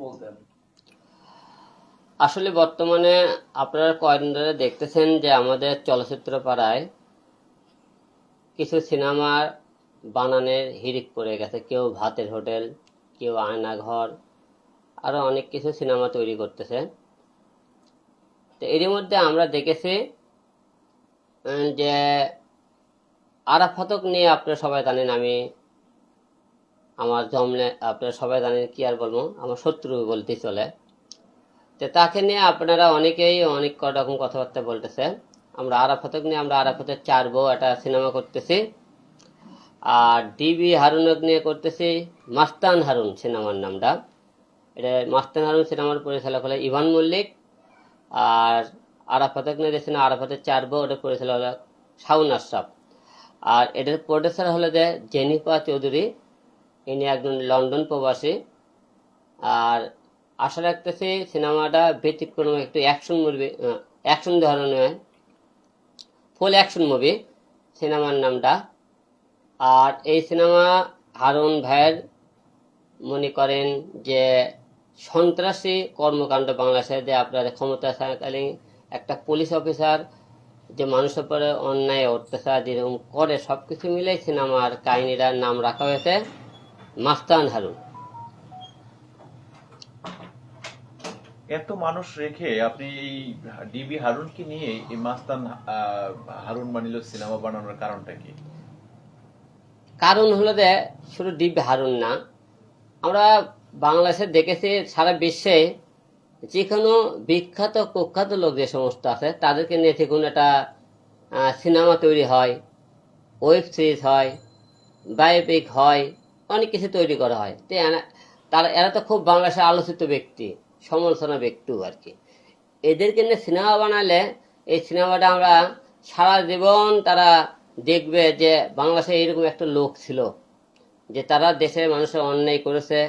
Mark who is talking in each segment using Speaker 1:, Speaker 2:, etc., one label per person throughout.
Speaker 1: বলতেন।
Speaker 2: আসলে বর্তমানে আপনারা কয়েকদিন ধরে দেখতেছেন যে আমাদের চলচ্চিত্র পাড়ায় কিছু সিনেমা বানানোর হিড়িক পড়ে গেছে। কেউ ভাতের হোটেল, কেউ আয়নাঘর, আরো অনেক কিছু সিনেমা তৈরি করতেছে। তো এরই মধ্যে আমরা দেখেছি যে আরাফাতক নিয়ে আপনারা সবাই জানেন, আমি আমার জমলে আপনারা সবাই জানেন, কি আর বলবো, আমার শত্রু বলতে চলে। তো তাকে নিয়ে আপনারা অনেকেই অনেক রকম কথাবার্তা বলতেছে। আমরা আরাফাতের 4 বউ একটা সিনেমা করতেছি। আর ডিবি হারুনক নিয়ে করতেছি মাস্তান হারুন সিনেমার নামটা। এটা মাস্তান হারুন সিনেমার পরিচালক হলো ইভান মল্লিক। আর আরাফাতক নিয়ে দেখছি না, আরাফাতের 4 বউ, ওটা পরিচালক হলো শাওন আশরাফ। আর এটার প্রডিউসার হলো যে জেনিফা চৌধুরী, ইনি একজন লন্ডন প্রবাসী। আর আশা রাখতেছি সিনেমাটা ব্যতিক্রম একটু অ্যাকশন মুভি, অ্যাকশন ধরনের, ফুল অ্যাকশন মুভি সিনেমার নামটা। আর এই সিনেমা হারুন ভাইয়ের মনে করেন যে সন্ত্রাসী কর্মকাণ্ড বাংলাদেশে, যে আপনাদের ক্ষমতা থাকাকালীন একটা পুলিশ অফিসার যে মানুষের পরে অন্যায় অত্যাচার যেরকম করে, সবকিছু মিলেই সিনেমার কাহিনীটার নাম রাখা হয়েছে মাস্তান হারুন।
Speaker 3: এত মানুষ রেখে আপনি এই ডিবি হারুনকে নিয়ে এই মাস্তান হারুন মানিল সিনেমা বানানোর কারণটা কি?
Speaker 2: কারণ হলো যে শুধু ডিবি হারুন না, আমরা বাংলাদেশে দেখেছি সারা বিশ্বে যে কোনো বিখ্যাত কুখ্যাত লোক যে সমস্ত আছে তাদেরকে নিয়ে যে কোনো একটা সিনেমা তৈরি হয়, ওয়েব সিরিজ হয়, বায়োপিক হয়, অনেক কিছু তৈরি করা হয়। তো এরা তো খুব বাংলাদেশের আলোচিত ব্যক্তি, সমালোচনা ব্যক্তিও আর কি। এদেরকে নিয়ে সিনেমা বানালে এই সিনেমাটা আমরা সারা জীবন তারা দেখবে যে বাংলাদেশে এইরকম একটা লোক ছিল, যে তারা দেশের মানুষের অন্যায় করেছে,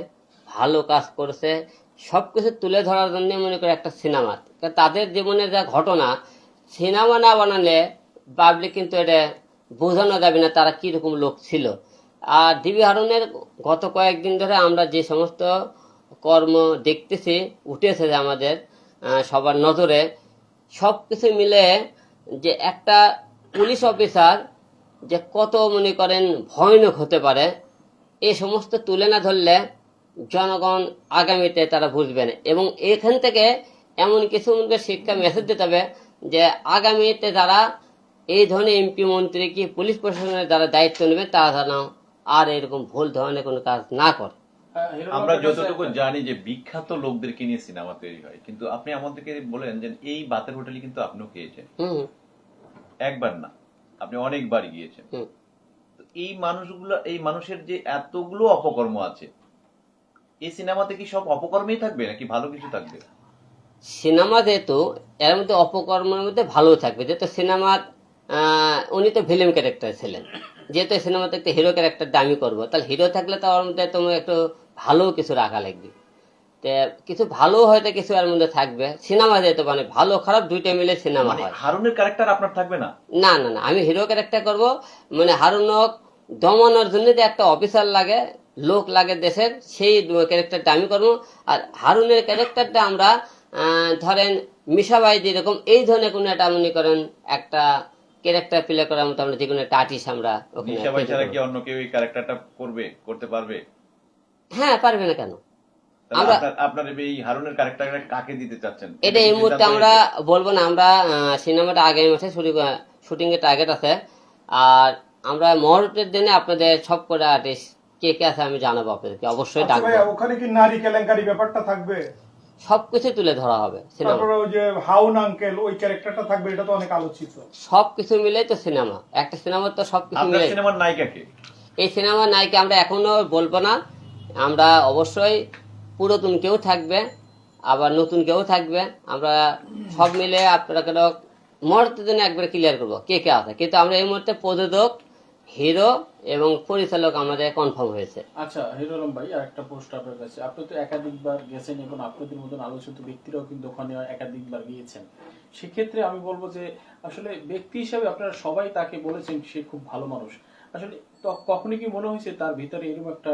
Speaker 2: ভালো কাজ করেছে, সবকিছু তুলে ধরার জন্য মনে করে একটা সিনেমা। তাদের জীবনের যা ঘটনা সিনেমা না বানালে পাবলিক কিন্তু এটা বোঝানো যাবে না তারা কিরকম লোক ছিল। আর ডিবি হারুনের গত কয়েকদিন ধরে আমরা যে সমস্ত কর্ম দেখতেছি উঠেছে যে আমাদের সবার নজরে, সব কিছু মিলে যে একটা পুলিশ অফিসার যে কত মনে করেন ভয়ানক হতে পারে, এই সমস্ত তুলে না ধরলে জনগণ আগামীতে তারা বুঝবে না। এবং এখান থেকে এমন কিছু শিক্ষা মেসেজ দিতে হবে যে আগামীতে যারা এই ধরনের এমপি মন্ত্রী কি পুলিশ প্রশাসনের যারা দায়িত্ব নেবে তারা যেন আর এরকম ভুল ধরনের কোনো কাজ না করে।
Speaker 3: আমরা যতটুকু জানি যে বিখ্যাত লোকদেরকে নিয়ে সিনেমা তৈরি হয়, কিন্তু আপনি আমাদেরকে বলেন যে এই বাতের হোটেলে কিন্তু আপনিও খেয়েছেন,
Speaker 2: হুম
Speaker 3: একবার না আপনি অনেকবার গিয়েছেন।
Speaker 2: হুম।
Speaker 3: তো এই মানুষের যে এতগুলো অপকর্ম আছে, এই সিনেমাতে কি সব অপকর্মেই থাকবে নাকি ভালো কিছু থাকবে?
Speaker 2: সিনেমা যেহেতু এর মধ্যে অপকর্মের মধ্যে ভালো থাকবে, যেহেতু সিনেমার উনি তো ভিলেন ক্যারেক্টার ছিলেন, যেহেতু সিনেমাতে একটা হিরো ক্যারেক্টার দামি করবো, তাহলে হিরো থাকলে তো ওর মধ্যে তোমার একটু ভালো কিছু রাখা লাগবে। তো কিছু ভালো হয়তো কিছু এর মধ্যে থাকবে। সিনেমা যেহেতু মানে ভালো খারাপ দুইটা মিলে সিনেমা
Speaker 3: মানে
Speaker 2: হয়।
Speaker 3: হারুনের ক্যারেক্টার আপনার থাকবে না?
Speaker 2: না না না, আমি হিরো ক্যারেক্টার করব। মানে হারুনক দমানোর জন্য যে একটা অফিসার লাগে, লোক লাগে দেশের, সেই ক্যারেক্টারটা আমি করবো। আর হারুনের ক্যারেক্টারটা আমরা ধরেন মিশাবাই যেরকম এই ধরনের কোনো একটা মনে করেন একটা ক্যারেক্টার প্লে করার মতো আমরা যে কোনো একটা আর্টিস্ট আমরা ওখানে
Speaker 3: নিশাবাই
Speaker 2: তৈরি
Speaker 3: ছাড়া
Speaker 2: করবো।
Speaker 3: কি অন্য কেউ এই ক্যারেক্টারটা করতে পারবে?
Speaker 2: হ্যাঁ, পারবে না কেন?
Speaker 3: তাহলে
Speaker 2: আমরা
Speaker 3: আপনার এই হারুনের ক্যারেক্টারটা কাকে দিতে চাচ্ছেন,
Speaker 2: এটা
Speaker 3: কি
Speaker 2: এই মুহূর্তে
Speaker 3: সিদ্ধান্ত
Speaker 2: আমরা
Speaker 3: হয়েছে?
Speaker 2: বলবো না। আমরা সিনেমাটা আগামী মাসে শুটিং এর টার্গেট আছে। আর আমরা মহরতের দিনে আপনাদের সব কটা আর্টিস্ট কে কে আছে আমি জানাবো, আপনাদেরকে অবশ্যই
Speaker 1: আচ্ছা
Speaker 2: ডাকবো।
Speaker 1: ভাইয়া, ওখানে কি নারী কেলেঙ্কারি ব্যাপারটা থাকবে?
Speaker 2: সবকিছু তুলে ধরা হবে সিনেমা।
Speaker 1: তারপরে ওই যে হাউন আঙ্কেল ওই ক্যারেক্টারটা থাকবে, এটা তো অনেক আলোচিত।
Speaker 2: সবকিছু মিলে তো সিনেমা, একটা সিনেমা তো সবকিছু
Speaker 3: আপনার
Speaker 2: মিলে।
Speaker 3: সিনেমার নায়িকাকে?
Speaker 2: এই সিনেমার নায়িকা আমরা এখনো বলবো না। আমরা অবশ্যই পুরাতন কেউ থাকবে, আবার নতুন কেউ থাকবে। আমরা সব মিলে আপনারা মুহূর্তের জন্য একবার ক্লিয়ার করবো কে কে আছে। কিন্তু আমরা এই মুহূর্তে প্রযোজক, হিরো এবং পরিচালক আমাদের কনফার্ম হয়েছে।
Speaker 4: আচ্ছা হিরো আলম ভাই, আর একটা প্রশ্ন আপনার কাছে। আপনি তো একাধিকবার গেছেন এবং আপনাদের মতন আলোচিত ব্যক্তিরাও কিন্তু ওখানে একাধিকবার গিয়েছেন। সেক্ষেত্রে আমি বলবো যে আসলে ব্যক্তি হিসাবে আপনারা সবাই তাকে বলেছেন সে খুব ভালো মানুষ। আসলে কখনই কি মনে হয়েছে তার ভিতরে এরকম একটা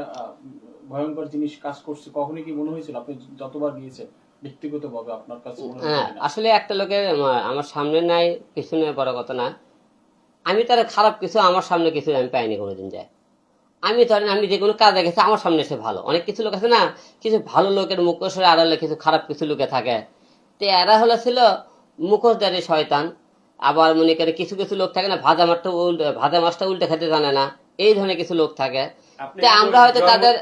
Speaker 4: ভয়ঙ্কর জিনিস কাজ করছে, কখনই কি মনে হয়েছিল আপনি যতবার গিয়েছেন ব্যক্তিগতভাবে আপনার কাছে মনে
Speaker 2: হ্যাঁ,
Speaker 4: হয়েছিল কিনা?
Speaker 2: আসলে একটা লোকের আমার সামনে নাই পিছনে বড় কথা না, আমি তার খারাপ কিছু আমার সামনে কিছু আমি পাইনি কোনোদিন যায়। আমি ধরেন আমি যে কোনো কাজে গেছি আমার সামনে এসে ভালো, অনেক কিছু লোক আছে না, কিছু ভালো লোকের মুখোশের আড়ালে কিছু খারাপ কিছু লোকে থাকে। তো এরা হলো ছিল মুখোশধারী শয়তান। আবার মনে করে কিছু কিছু লোক থাকে না, ভাজা মাছটা উল্টে খেতে জানে না, এই ধরনের কিছু লোক থাকে।
Speaker 1: আপনি
Speaker 2: তো আমরা হয়তো
Speaker 1: জন্ম-
Speaker 2: তাদের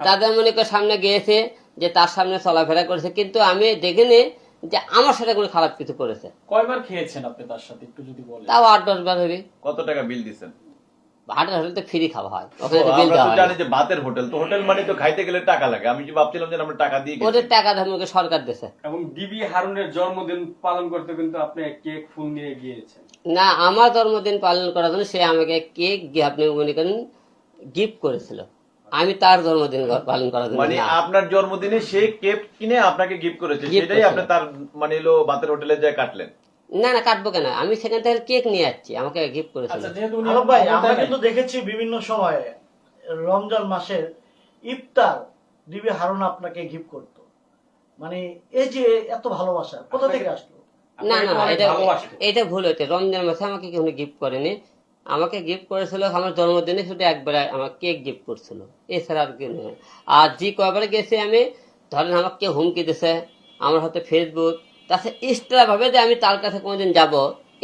Speaker 2: তাদের মনে করে সামনে গিয়েছে, যে তার সামনে চলাফেরা করেছে, কিন্তু আমি দেখিনি যে আমার সাথে কোনো খারাপ কিছু করেছে।
Speaker 4: কয়বার খেয়েছেন আপনি তার সাথে একটু যদি বলেন?
Speaker 2: তাও 8-10 বার হবে।
Speaker 3: কত টাকা বিল দিচ্ছেন?
Speaker 2: হাটের হোটেল তো ফ্রি খাওয়া হয়, ওখানে তো বিল
Speaker 3: আমরা
Speaker 2: দেওয়া
Speaker 3: তো
Speaker 2: হয়
Speaker 3: জানি
Speaker 2: না।
Speaker 3: যে ভাতের হোটেল, তো হোটেল মানে তো খাইতে গেলে টাকা লাগে। আমি যে ভাবছিলাম যে আমরা টাকা দিয়ে গেছি।
Speaker 2: ওদের টাকা ধর্মকে সরকার দিছে।
Speaker 5: এবং ডিবি হারুনের জন্মদিন পালন করতে কিন্তু আপনি কেক ফুল নিয়ে গিয়েছেন।
Speaker 2: না, আমার জন্মদিন পালন করার জন্য সে আমাকে কেক আপনি মনে করেন গিফট করেছিল, আমি তার জন্মদিন পালন করার জন্য
Speaker 3: মানে
Speaker 2: না।
Speaker 3: আপনার জন্মদিনে সে কেক কিনে আপনাকে গিফট করেছে,
Speaker 2: Gift
Speaker 3: সেটাই
Speaker 2: করেছিল।
Speaker 3: আপনি তার মানে হলো ভাতের হোটেলে যায় কাটলেন।
Speaker 2: না না, কাটবো কেন, আমি সেখান থেকে কেক নিয়ে যাচ্ছি, আমাকে গিফট করেছিল।
Speaker 4: আচ্ছা, যেহেতু উনি
Speaker 6: আরব ভাই, আমরা
Speaker 4: ক্ষমতায়
Speaker 6: কিন্তু
Speaker 4: নাই,
Speaker 6: দেখেছি বিভিন্ন সময়ে রমজান মাসের ইফতার ডিবি হারুন আপনাকে গিফট করতো। মানে এই যে এত ভালোবাসা কোথা থেকে আসলো?
Speaker 2: না না,
Speaker 5: আপনাকে অনেক
Speaker 2: এটা
Speaker 5: ভালোবাসতো।
Speaker 2: এটা ভুল হয়েছে। রমজান মাসে আমাকে কেউ গিফট করেনি, আমাকে গিফট করেছিল আমার জন্মদিনে শুধু একবার আমার কেক গিফট করছিল, এছাড়া আর কি নয়। আর যে কয়বার গেছি আমি, ধরেন আমাকে কেউ হুমকি দিছে, আমার হাতে ফেসবুক, তাছাড়া এক্সট্রা ভাবে যে আমি তার কাছে কোনোদিন যাব,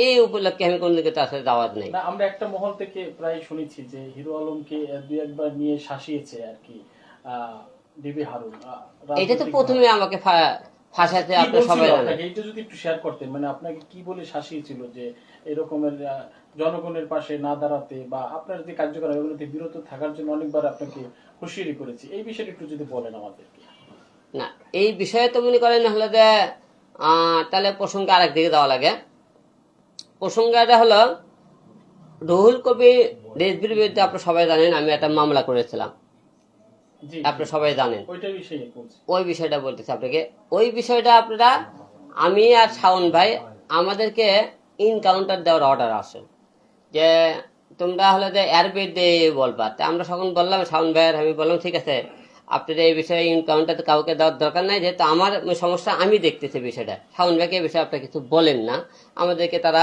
Speaker 2: এই উপলক্ষে আমি কোনোদিন তার সাথে দাওয়াত নেই।
Speaker 4: না আমরা একটা মহল থেকে প্রায় শুনেছি যে হিরো আলমকে দুই একবার নিয়ে শাসিয়েছে আর কি ডিবি হারুন।
Speaker 2: এটা তো
Speaker 4: রাজনৈতিক
Speaker 2: প্রথমে আমাকে ফাঁসাতে
Speaker 4: কি
Speaker 2: আপনি
Speaker 4: বলছিল
Speaker 2: সবাই জানেন।
Speaker 4: আপনাকে? এইটা যদি একটু শেয়ার করতেন, মানে আপনাকে কি বলে শাসিয়েছিল যে এরকমের জনগণের পাশে না দাঁড়াতে বা আপনার যে কার্যকলাপ এগুলোতে বিরত থাকার জন্য অনেকবার আপনাকে হুঁশিয়ারি করেছি, এই বিষয়টা একটু যদি বলেন আমাদেরকে।
Speaker 2: না, এই বিষয়ে তো মনে করেন হলো যে তাহলে প্রসঙ্গ আরেক দিকে দেওয়া লাগে। প্রসঙ্গটা হলো রুহুল কবির রিজভির বিরুদ্ধে আপনারা সবাই জানেন আমি একটা মামলা করেছিলাম,
Speaker 4: জি,
Speaker 2: আপনারা সবাই জানেন।
Speaker 4: ওইটা বিষয়ে বলছি।
Speaker 2: ওই বিষয়টা বলতেছি আপনাকে। ওই বিষয়টা আপনারা, আমি আর শাওন ভাই, আমাদেরকে ইনকাউন্টার দেওয়ার অর্ডার আসে যে তোমরা হলে যে এর বিরুদ্ধে বলবা। তা আমরা তখন বললাম, শাওন ভাইয়ের আমি বললাম ঠিক আছে, আপনাদের এই বিষয়ে ইনকাউন্টার কাউকে দেওয়ার দরকার নাই, যেহেতু আমার সমস্যা আমি দেখতেছি বিষয়টা। শাওন ভাইকে এই বিষয়ে আপনারা কিছু বলেন না, আমাদেরকে তারা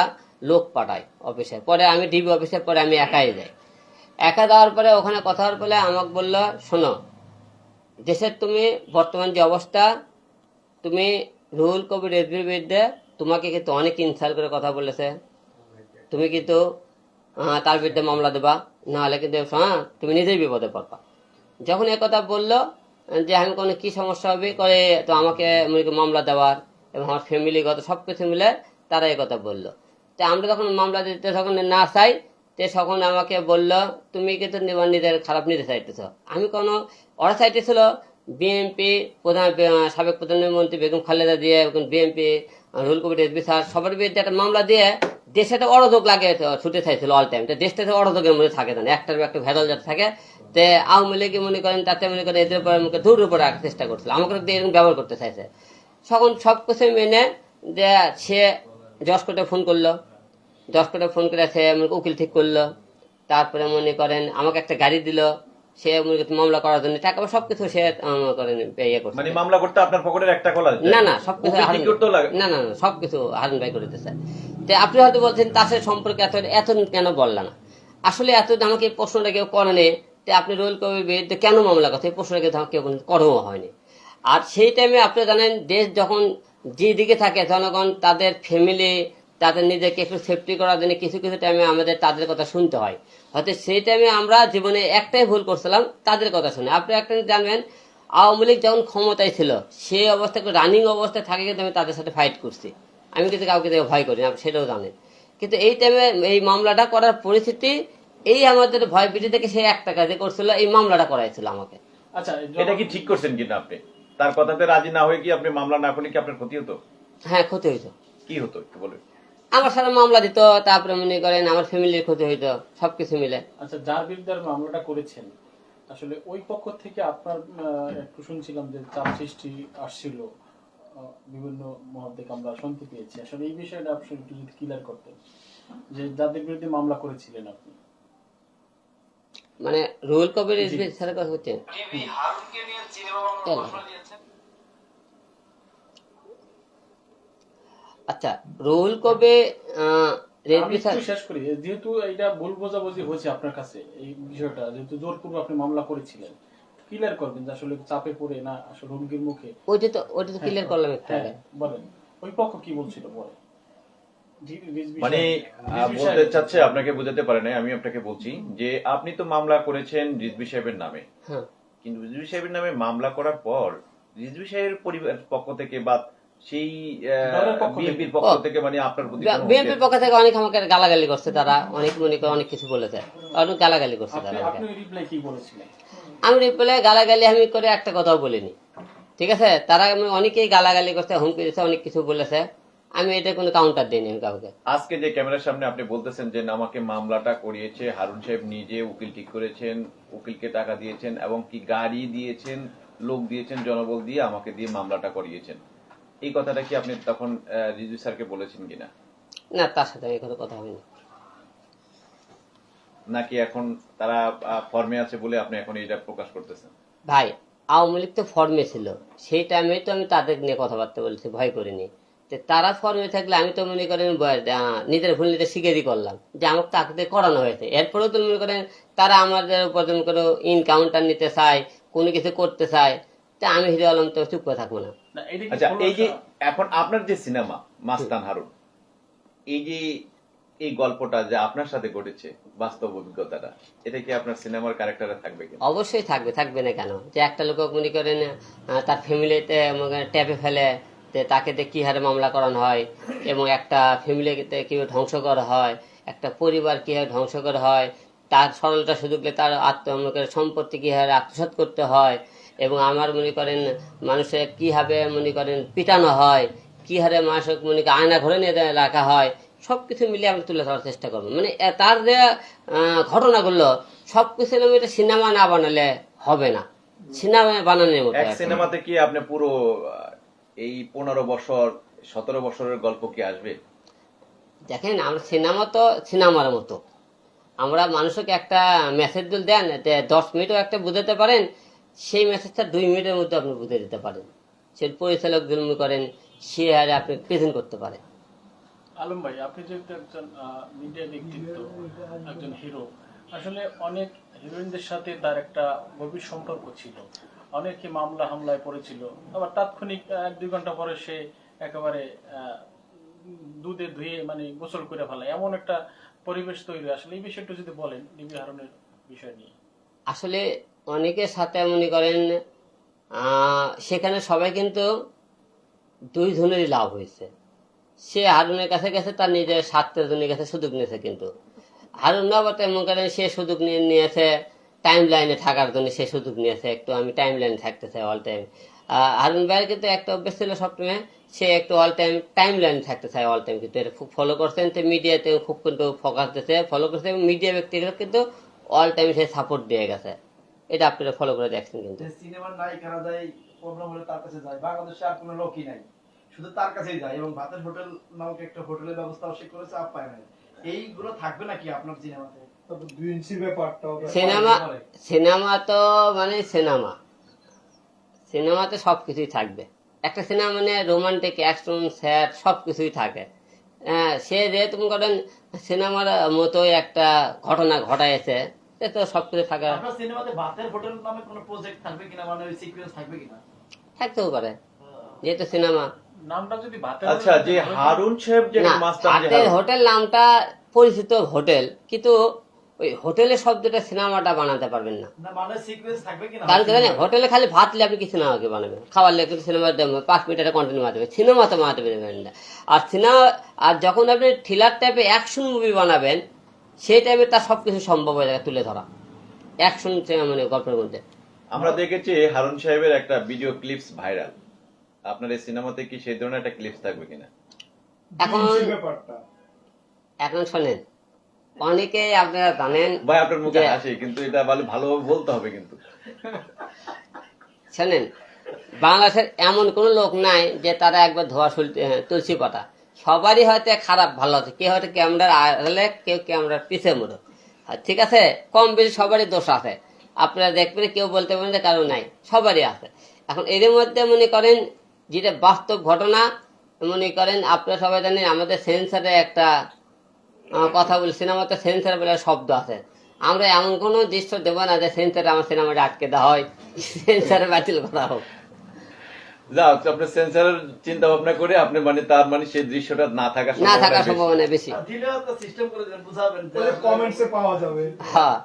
Speaker 2: লোক পাঠায় অফিসে। পরে আমি ডিবি অফিসে, পরে আমি একাই যাই। একা যাওয়ার পরে ওখানে কথা হওয়ার পরে আমাকে বললো, শোনো, দেশের তুমি বর্তমান যে অবস্থা, তুমি রুহুল কবির রিজভির বিরুদ্ধে তোমাকে কিন্তু অনেক ইনসাল্ট করে কথা বলেছে, তুমি কিন্তু তার বিরুদ্ধে মামলা দেবা, নাহলে কিন্তু তুমি নিজেই বিপদে পড়বা। যখন কথা বললো যে আমি কোনো কি সমস্যা হবে করে, তো আমাকে মামলা দেওয়ার এবং আমার ফ্যামিলিগত সব কিছু মিলে তারা কথা বললো। তো আমরা যখন মামলা দিতে যখন না চাই, তো তখন আমাকে বললো তুমি কিন্তু নিজের খারাপ নিতে চাইতেছ। আমি কোনো, ওরা চাইতেছিল বিএনপি সাবেক প্রধানমন্ত্রী বেগম খালেদা দিয়ে, বিএনপি রুহুল কবির রিজভী স্যার সবার বিরুদ্ধে একটা মামলা দিয়ে দেশে একটা অরাজক লাগে ছুটে চাইছিল অল টাইম। তো দেশটা অরাজকের মধ্যে থাকে না, একটার একটা ভেজাল যাতে থাকে। তো আওয়ামী লীগ মনে করেন তাতে মনে করেন এদের উপরে আমাকে দূর উপরে রাখার চেষ্টা করছিল, আমাকে এরকম ব্যবহার করতে চাইছে। তখন সব কিছু মেনে যে সে জসকোটে ফোন করলো, জসকোটে ফোন করে সে উকিল ঠিক করলো। তারপরে মনে করেন আমাকে একটা গাড়ি দিল, সে মামলা করার জন্য টাকা সবকিছু সে মনে করেন ইয়ে করছে।
Speaker 3: মানে মামলা করতে আপনার পকেটের একটা কলা দিতে?
Speaker 2: না না, সবকিছু
Speaker 3: উকিল কি করতে লাগে?
Speaker 2: না না না, সবকিছু হারুন ভাই করে দিতেছে। তো আপনি হয়তো বলছেন তার সাথে সম্পর্কে এত এত কেন বললা না। আসলে এত আমাকে এই প্রশ্নটা কেউ করেনি যে আপনি রুহুল কবির বিরুদ্ধে কেন মামলা করছে, এই প্রশ্নটা কিন্তু আমাকে কেউ করেও হয়নি। আর সেই টাইমে আপনি জানেন দেশ যখন যেদিকে থাকে জনগণ তাদের ফ্যামিলি তাদের নিজেকে একটু সেফটি করার জন্য কিছু কিছু টাইমে আমাদের তাদের কথা শুনতে হয়। হয়তো সেই টাইমে আমরা জীবনে একটাই ভুল করছিলাম, তাদের কথা শুনে। আপনি একটা জানবেন, আওয়ামী লীগ যখন ক্ষমতায় ছিল সেই অবস্থায় রানিং অবস্থায় থাকে কিন্তু আমি তাদের সাথে ফাইট করছি, আমি কিন্তু কাউকে দেখে ভয় করি না, আপনি সেটাও জানেন। কিন্তু এই টাইমে এই মামলাটা করার পরিস্থিতি এই আমাদের ভয় পিঠে থেকে সে একটা কাজে করছিল, এই মামলাটা করাইছিল আমাকে।
Speaker 4: আচ্ছা,
Speaker 3: এটা কি ঠিক করছেন কিনা আপনি? তার কথাতে রাজি না হয়ে কি আপনি মামলা না করলে কি আপনার ক্ষতি হতো?
Speaker 2: হ্যাঁ, ক্ষতি হইতো।
Speaker 3: কি হতো একটু বলুন।
Speaker 2: আমার সাথে মামলা দিত, তারপরে মনে করেন আমার ফ্যামিলির ক্ষতি হইতো, সবকিছু মিলে।
Speaker 4: আচ্ছা, যার বিরুদ্ধে মামলাটা করেছেন আসলে ওই পক্ষ থেকে আপনার একটু শুনছিলাম যে চাপ সৃষ্টি আসছিল বিভিন্ন মহল থেকে, আমরা শুনতে পেয়েছি। আসলে এই বিষয়টা আপনি একটু যদি ক্লিয়ার করতেন যে যাদের বিরুদ্ধে মামলা করেছিলেন আপনি।
Speaker 2: মানে রুহুল কবির রিজভী স্যারের কথা হচ্ছে আচ্ছা রুহুল কবির
Speaker 4: আমি
Speaker 2: রিজভী স্যার
Speaker 4: একটু শেষ করি যেহেতু এটা ভুল বোঝাবুঝি হয়েছে আপনার কাছে এই বিষয়টা যেহেতু জোরপূর্বক আপনি মামলা করেছিলেন ক্লিয়ার করবেন যে আসলে চাপে পড়ে না আসলে হুমকির মুখে
Speaker 2: ওইটা তো ক্লিয়ার করলাম একটু
Speaker 4: হ্যাঁ
Speaker 2: আগে।
Speaker 4: বলেন ওই পক্ষ কি বলছিল বলে
Speaker 3: মানে বলতে চাচ্ছে, আপনাকে বোঝাতে পারে নাই, আমি আপনাকে বলছি যে আপনি তো মামলা করেছেন রিজভী সাহেবের নামে,
Speaker 2: হ্যাঁ
Speaker 3: কিন্তু রিজভী সাহেবের নামে মামলা করার পর রিজভী সাহেবের পরিবার পক্ষ থেকে বা সেই
Speaker 4: দলের পক্ষ থেকে।
Speaker 3: বিএনপির পক্ষ থেকে মানে আপনার প্রতি কোনো
Speaker 2: বিএনপির পক্ষ থেকে অনেক আমাকে গালাগালি করছে, তারা অনেক মনে করে অনেক কিছু বলেছে, অনেক গালাগালি করছে
Speaker 4: আপনি
Speaker 2: তারা আমাকে।
Speaker 4: আপনি রিপ্লাই কি বলেছিলেন
Speaker 2: আমি রিপ্লাই গালাগালি আমি করে একটা কথাও বলিনি, ঠিক আছে। তারা আমি অনেকেই গালাগালি করছে, হুমকি দিচ্ছে, অনেক কিছু বলেছে, আমি এটা কোনো কাউন্টার দিইনি আমি কাউকে।
Speaker 3: আজকে যে ক্যামেরার সামনে আপনি বলতেছেন যে আমাকে মামলাটা করিয়েছে হারুন সাহেব নিজে, উকিল ঠিক করেছেন, উকিলকে টাকা দিয়েছেন এবং কি গাড়ি দিয়েছেন, লোক দিয়েছেন, জনবল দিয়ে আমাকে দিয়ে মামলাটা করিয়েছেন, এই কথাটা কি আপনি তখন রিজভী স্যারকে বলেছেন কিনা,
Speaker 2: না তার সাথে আমি কোনো কথা হয়নি।
Speaker 3: নাকি এখন তারা ফর্মে আছে বলে আপনি এখন এটা প্রকাশ করতেছেন?
Speaker 2: ভাই আওয়ামী লীগ তো ফর্মে ছিল, সেই টাইমে তো আমি তাদের নিয়ে কথাবার্তা বলেছি, ভয় করিনি। তো তারা ফর্মে থাকলে আমি তো মনে করেন নিজের ভুল নিজে স্বীকারই করলাম যে আমাকে তাকে করানো হয়েছে। এরপরেও তো মনে করেন তারা আমাদের উপর যেমন করে ইনকাউন্টার নিতে চায়, কোনো কিছু করতে চায়, তা আমি হিরো আলম তো চুপ করে থাকবো না।
Speaker 4: না এটা কি
Speaker 3: আচ্ছা, এই যে
Speaker 4: খোলাসা-
Speaker 3: এখন আপনার যে সিনেমা মাস্তান হারুন, এই যে এই গল্পটা যে আপনার সাথে ঘটেছে, বাস্তব অভিজ্ঞতাটা, এটা কি আপনার সিনেমার ক্যারেক্টারে থাকবে কিনা?
Speaker 2: অবশ্যই থাকবে, থাকবে না কেন? যে একটা লোক মনে করেন তার ফ্যামিলিতে ট্যাপে ফেলে, তাকে কি হারে মামলা করানো হয়, এবং একটা ফ্যামিলিতে কিভাবে ধ্বংস করা হয়, একটা পরিবার কিভাবে ধ্বংস করা হয়, তার সরলতা সুযোগ পেলে তার সম্পত্তি কি হারে আত্মসাৎ করতে হয়, এবং আমার মনে করেন মানুষের কিভাবে মনে করেন পিটানো হয়, কি হারে মানুষের মনে করেন আয়না ঘরে নিয়ে রাখা হয়, সবকিছু মিলিয়ে আমি তুলে ধরার চেষ্টা করবো। মানে তার যে ঘটনাগুলো সবকিছু আমি এটা সিনেমা না বানালে হবে না, সিনেমা বানানোর মতো
Speaker 3: এক
Speaker 2: একটা।
Speaker 3: সিনেমাতে কি আপনি পুরো এই 15 বছর 17 বছরের গল্প কি আসবে?
Speaker 2: দেখেন আমরা সিনেমা তো সিনেমার মতো, আমরা মানুষকে একটা মেসেজ দেন, 10 মিনিটও একটা বুঝাতে পারেন, সেই মেসেজটা 2 মিনিটের মধ্যে আপনি বুঝে দিতে পারেন, সে পরিচালক জন্ম করেন, সে আর আপনি প্রেজেন্ট করতে পারেন।
Speaker 4: আলম ভাই আপনি যেহেতু একজন মিডিয়া ব্যক্তিত্ব, একজন হিরো, আসলে অনেক হিরোইনদের সাথে তার একটা গভীর সম্পর্ক ছিল, অনেকে মামলা হামলায় পড়েছিল, আবার তাৎক্ষণিক 1-2 ঘন্টা পরে সে একেবারে দুধে ধুয়ে মানে গোসল করে ফেলায়, এমন একটা পরিবেশ তৈরি। আসলে এই বিষয়টা যদি বলেন ডিবি হারুনের বিষয় নিয়ে।
Speaker 2: আসলে অনেকের সাথে মনে করেন সেখানে সবাই কিন্তু দুই জনেরই লাভ হয়েছে। সে হারুনের কাছে গেছে তার নিজের স্বার্থের জন্য গেছে, সুযোগ নিয়েছে, কিন্তু হারুন আবার মনে করেন সে সুযোগ নিয়েছে টাইম লাইনে থাকার জন্য, সে সুযোগ নিয়েছে একটু আমি টাইম লাইনে থাকতে চাই অল টাইম। হারুন ভাইয়ের কিন্তু একটা অভ্যেস ছিল সবসময়, সে একটু অল টাইম লাইনে থাকতে চায় অল টাইম, কিন্তু এটা খুব ফলো করছেন, তো মিডিয়াতে খুব কিন্তু ফোকাস দিতে ফলো করছে, এবং মিডিয়া ব্যক্তিগুলো কিন্তু অল টাইম সে সাপোর্ট দিয়ে গেছে, এটা আপনারা ফলো করে দেখছেন। কিন্তু
Speaker 7: যে সিনেমার নায়িকারা যায় প্রবলেম হলে তার কাছে যায়, বাংলাদেশে আর কোনো লোকই নাই, শুধু তার কাছেই যায়, এবং ভাতের হোটেল নামক একটা হোটেলের ব্যবস্থাও সে করেছে, আপ্যায় নাই। এইগুলো থাকবে নাকি আপনার সিনেমাতে?
Speaker 1: তবে 2 ইঞ্চির ব্যাপারটাও
Speaker 2: সিনেমা তো মানে সিনেমাতে সবকিছুই থাকবে। একটা সিনেমা মানে রোমান্টিক, অ্যাকশন, স্যাড সবকিছুই থাকে। সে যেহেতু মনে করেন সিনেমার মতোই একটা ঘটনা ঘটাইছে, সে তো সবকিছু থাকে,
Speaker 7: আপনার সিনেমাতে ভাতের হোটেল নামে কোনো প্রজেক্ট থাকবে কিনা, মানে ওই সিকোয়েন্স থাকবে কিনা?
Speaker 2: থাকতেও পারে যেহেতু সিনেমা।
Speaker 4: নামটা যদি ভাতের
Speaker 3: আচ্ছা, যে হারুন সাহেব যে
Speaker 2: না,
Speaker 3: মাস্তান যে
Speaker 2: হাতের
Speaker 3: হারুন,
Speaker 2: হোটেল নামটা পরিচিত হোটেল, কিন্তু ওই হোটেলের শব্দটা সিনেমাটা বানাতে পারবেন না।
Speaker 7: না মানে সিকোয়েন্স থাকবে কিনা?
Speaker 2: কারণ কি জানেন, হোটেলে খালি ভাত লে আপনি কি সিনেমাকে বানাবেন, খাবার লেগে সিনেমা 5 মিনিটের কন্টেন্ট বানাতে হবে, সিনেমা তো বানাতে পারবেন না। আর সিনেমা, আর যখন আপনি থ্রিলার টাইপে অ্যাকশন মুভি বানাবেন, সেই টাইপে তার সবকিছু সম্ভব হয়ে যাবে তুলে ধরা অ্যাকশন মানে গল্পের মধ্যে।
Speaker 3: আমরা দেখেছি হারুন সাহেবের একটা ভিডিও ক্লিপস ভাইরাল, আপনার এই সিনেমাতে কি সেই ধরনের একটা ক্লিপস থাকবে কিনা?
Speaker 2: এখন
Speaker 1: ব্যাপারটা
Speaker 2: এখন শোনেন, অনেকে আপনারা জানেন,
Speaker 3: ভাই আপনার মুখে
Speaker 2: যে-
Speaker 3: হাসি, কিন্তু এটা ভালোভাবে বলতে হবে কিন্তু।
Speaker 2: শোনেন, বাংলাদেশের এমন কোনো লোক নাই যে তারা একবার ধোয়া তুলসী পাতা, সবারই হয়তো খারাপ ভালো আছে, কেউ হয়তো ক্যামেরার আড়ালে, কেউ ক্যামেরার পিছে মোড়ো, আর ঠিক আছে, কম বেশি সবারই দোষ আছে, আপনারা দেখবেন কেউ বলতে পারেন যে কারো নাই, সবারই আছে। এখন এর মধ্যে মনে করেন যেটা বাস্তব ঘটনা, মনে করেন আপনারা সবাই জানেন আমাদের সেন্সারে একটা কথা বলি, সিনেমাতে সেন্সার বলে একটা শব্দ আছে। আমরা এমন কোনো দৃশ্য দেবো না যে সেন্সারে আমার সিনেমাটা আটকে দেওয়া হয়, সেন্সারে বাতিল করা হোক।
Speaker 3: যাক, আপনি সেন্সারের চিন্তা ভাবনা করে আপনি মানে তার মানে সেই দৃশ্যটা না থাকার
Speaker 2: না থাকার
Speaker 3: সম্ভাবনা বেশি।
Speaker 2: সম্ভাবনা বেশি।
Speaker 7: দিলেও একটা সিস্টেম করে দেবেন, বুঝাবেন যে
Speaker 1: কমেন্টসে পাওয়া যাবে।
Speaker 2: হ্যাঁ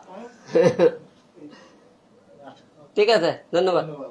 Speaker 2: ঠিক আছে, ধন্যবাদ।
Speaker 1: ধন্যবাদ।